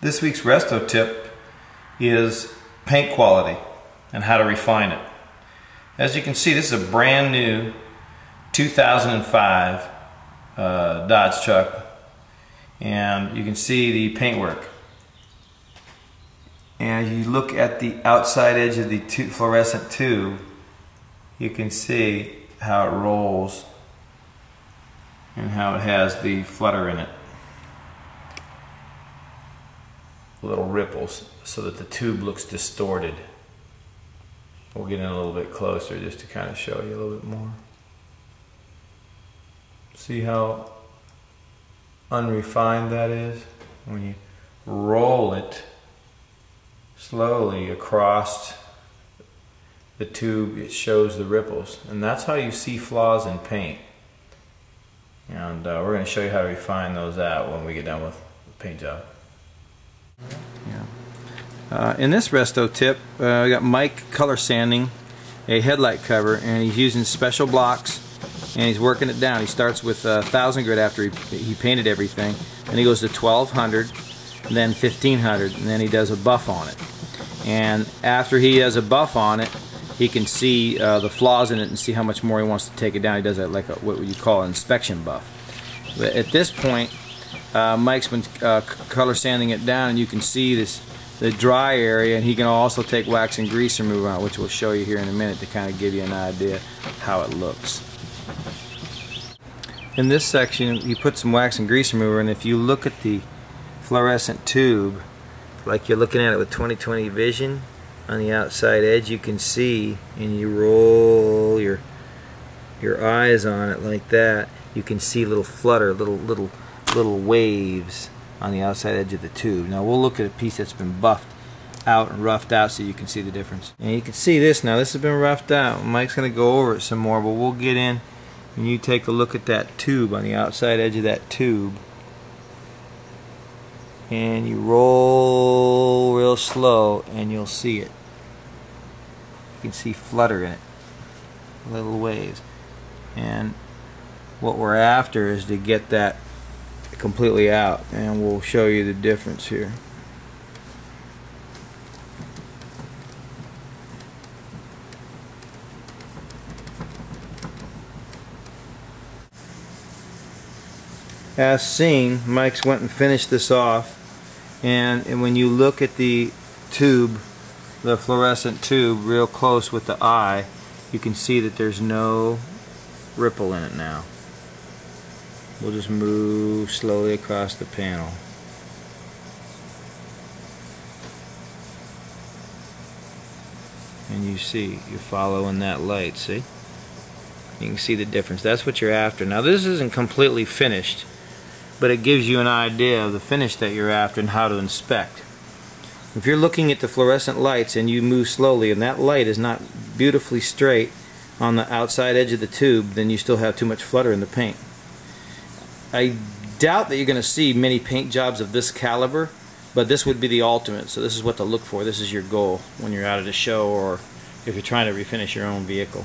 This week's resto tip is paint quality and how to refine it. As you can see, this is a brand new 2005 Dodge truck, and you can see the paintwork. And you look at the outside edge of the fluorescent tube, you can see how it rolls and how it has the flutter in it. Little ripples so that the tube looks distorted. We'll get in a little bit closer just to kind of show you a little bit more. See how unrefined that is? When you roll it slowly across the tube, it shows the ripples, and that's how you see flaws in paint. And we're going to show you how to refine those out when we get done with the paint job. In this resto tip, we got Mike color sanding a headlight cover, and he's using special blocks and he's working it down. He starts with 1000 grit after he painted everything, and he goes to 1200, and then 1500, and then he does a buff on it. And after he does a buff on it, he can see the flaws in it and see how much more he wants to take it down. He does like what you call an inspection buff. But at this point, Mike's been color sanding it down, and you can see the dry area, and he can also take wax and grease remover out, which we'll show you here in a minute to kind of give you an idea how it looks. In this section, you put some wax and grease remover, and if you look at the fluorescent tube, like you're looking at it with 20/20 vision, on the outside edge you can see, and you roll your eyes on it like that, you can see little flutter, little waves on the outside edge of the tube. Now we'll look at a piece that's been buffed out and roughed out so you can see the difference. And you can see this now. This has been roughed out. Mike's going to go over it some more, but we'll get in and you take a look at that tube on the outside edge of that tube, and you roll real slow and you'll see it. You can see flutter in it, little waves. And what we're after is to get that completely out, and we'll show you the difference here. As seen, Mike's went and finished this off, and when you look at the tube, the fluorescent tube, real close with the eye, you can see that there's no ripple in it now. We'll just move slowly across the panel. And you see, you're following that light, see? You can see the difference. That's what you're after. Now this isn't completely finished, but it gives you an idea of the finish that you're after and how to inspect. If you're looking at the fluorescent lights and you move slowly and that light is not beautifully straight on the outside edge of the tube, then you still have too much flutter in the paint. I doubt that you're going to see many paint jobs of this caliber, but this would be the ultimate. So this is what to look for. This is your goal when you're out at a show or if you're trying to refinish your own vehicle.